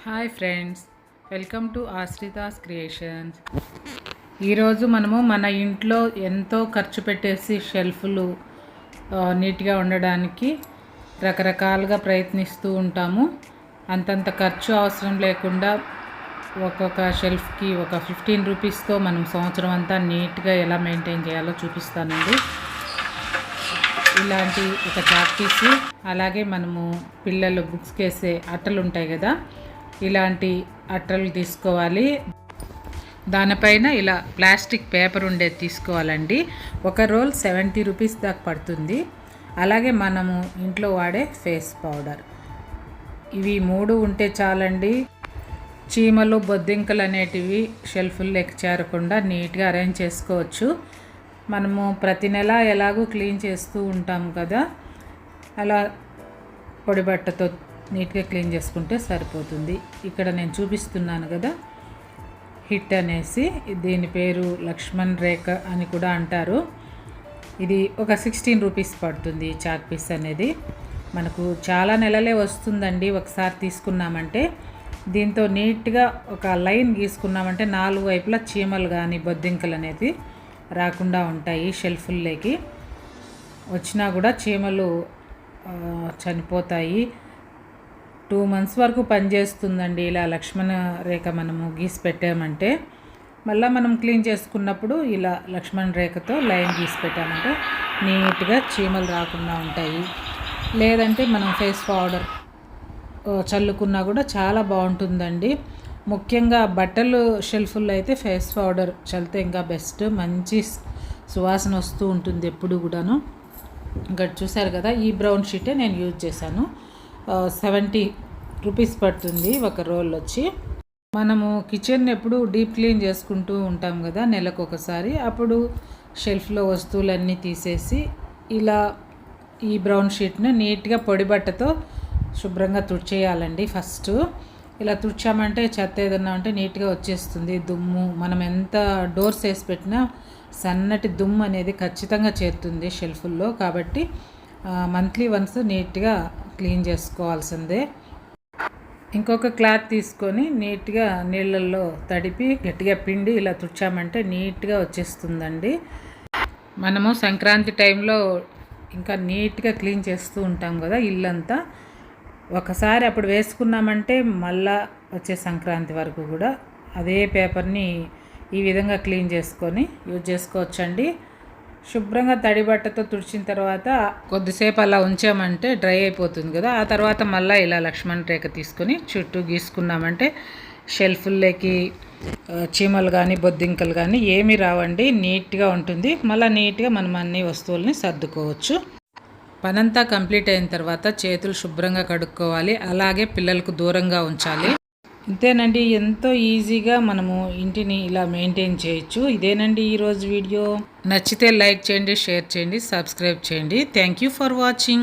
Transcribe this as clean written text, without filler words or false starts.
Hi friends, welcome to Ashrita's creations. ఈరోజు మనము మన ఇంట్లో ఎంతో ఖర్చు పెట్టేసి షెల్ఫ్లు నీట్గా ఉండడానికి రకరకాలుగా ప్రయత్నిస్తూ ఉంటాము. అంతంత ఖర్చు అవసరం లేకుండా ఒక్కొక్క షెల్ఫ్కి ఒక 15 రూపీస్తో మనం సంవత్సరం అంతా నీట్గా ఎలా మెయింటైన్ చేయాలో చూపిస్తానండి. ఇలాంటి ఒక చాక్ పీసు, అలాగే మనము పిల్లలు బుక్స్కి వేసే అట్టలు ఉంటాయి కదా, ఇలాంటి అట్టలు తీసుకోవాలి. దానిపైన ఇలా ప్లాస్టిక్ పేపర్ ఉండేది తీసుకోవాలండి. ఒక రోల్ 70 రూపీస్ దాకా పడుతుంది. అలాగే మనము ఇంట్లో వాడే ఫేస్ పౌడర్, ఇవి 3 ఉంటే చాలండి. చీమలు బొద్దింకలు అనేటివి షెల్ఫ్లోకి చేరకుండా నీట్గా అరేంజ్ చేసుకోవచ్చు. మనము ప్రతి నెల ఎలాగూ క్లీన్ చేస్తూ ఉంటాం కదా, అలా పొడి బట్టతో నీట్గా క్లీన్ చేసుకుంటే సరిపోతుంది. ఇక్కడ నేను చూపిస్తున్నాను కదా, హిట్ అనేసి, దీని పేరు లక్ష్మణ్ రేఖ అని కూడా అంటారు. ఇది ఒక 16 రూపీస్ పడుతుంది. చాక్ పీస్ అనేది మనకు చాలా నెలలే వస్తుందండి ఒకసారి తీసుకున్నామంటే. దీంతో నీట్గా ఒక లైన్ గీసుకున్నామంటే 4 వైపులా చీమలు కానీ బొద్దింకలు అనేది రాకుండా ఉంటాయి. షెల్ఫ్ల్లోకి వచ్చినా కూడా చీమలు చనిపోతాయి. 2 months వరకు పనిచేస్తుందండి ఇలా లక్ష్మణ రేఖ మనము గీసి పెట్టామంటే. మళ్ళీ మనం క్లీన్ చేసుకున్నప్పుడు ఇలా లక్ష్మణ రేఖతో లైన్ గీసి పెట్టామంటే నీట్గా చీమలు రాకుండా ఉంటాయి. లేదంటే మనం ఫేస్ పౌడర్ చల్లుకున్నా కూడా చాలా బాగుంటుందండి. ముఖ్యంగా బట్టలు షెల్ఫ్లో అయితే ఫేస్ పౌడర్ చల్లితే ఇంకా బెస్ట్, మంచి సువాసన వస్తూ ఉంటుంది ఎప్పుడు కూడాను. ఇంకా చూసారు కదా, ఈ బ్రౌన్ షీటే నేను యూజ్ చేశాను. 70 రూపీస్ పడుతుంది ఒక రోల్ వచ్చి. మనము కిచెన్ ఎప్పుడు డీప్ క్లీన్ చేసుకుంటూ ఉంటాం కదా నెలకు ఒకసారి. అప్పుడు షెల్ఫ్లో వస్తువులన్నీ తీసేసి ఇలా ఈ బ్రౌన్ షీట్ని నీట్గా పొడి బట్టతో శుభ్రంగా తుడిచేయాలండి. ఫస్ట్ ఇలా తుడిచామంటే చెత్త ఏదన్నా ఉంటే నీట్గా వచ్చేస్తుంది. దుమ్ము మనం ఎంత డోర్స్ వేసి పెట్టినా సన్నటి దుమ్ము అనేది ఖచ్చితంగా చేరుతుంది షెల్ఫ్ల్లో. కాబట్టి మంత్లీ వన్స్ నీట్గా క్లీన్ చేసుకోవాల్సిందే. ఇంకొక క్లాత్ తీసుకొని నీట్గా నీళ్ళల్లో తడిపి గట్టిగా పిండి ఇలా తుడిచామంటే నీట్గా వచ్చేస్తుందండి. మనము సంక్రాంతి టైంలో ఇంకా నీట్గా క్లీన్ చేస్తూ ఉంటాం కదా ఇల్లంతా. ఒకసారి అప్పుడు వేసుకున్నామంటే మళ్ళా వచ్చే సంక్రాంతి వరకు కూడా అదే పేపర్ని ఈ విధంగా క్లీన్ చేసుకొని యూజ్ చేసుకోవచ్చండి. శుభ్రంగా తడి బట్టతో తుడిచిన తర్వాత కొద్దిసేపు అలా ఉంచామంటే డ్రై అయిపోతుంది కదా. ఆ తర్వాత మళ్ళీ ఇలా లక్ష్మణ్ రేఖ తీసుకొని చుట్టూ గీసుకున్నామంటే షెల్ఫ్ల్లోకి చీమలు కానీ బొద్దింకలు కానీ ఏమీ రావండి. నీట్గా ఉంటుంది. మళ్ళీ నీట్గా మనం అన్ని వస్తువుల్ని సర్దుకోవచ్చు. పనంతా కంప్లీట్ అయిన తర్వాత చేతులు శుభ్రంగా కడుక్కోవాలి. అలాగే పిల్లలకు దూరంగా ఉంచాలి. ఇంతేనండి, ఎంతో ఈజీగా మనము ఇంటిని ఇలా మెయింటైన్ చేయొచ్చు. ఇదేనండి ఈరోజు వీడియో. నచ్చితే లైక్ చేయండి, షేర్ చేయండి, సబ్స్క్రైబ్ చేయండి. Thank you for watching.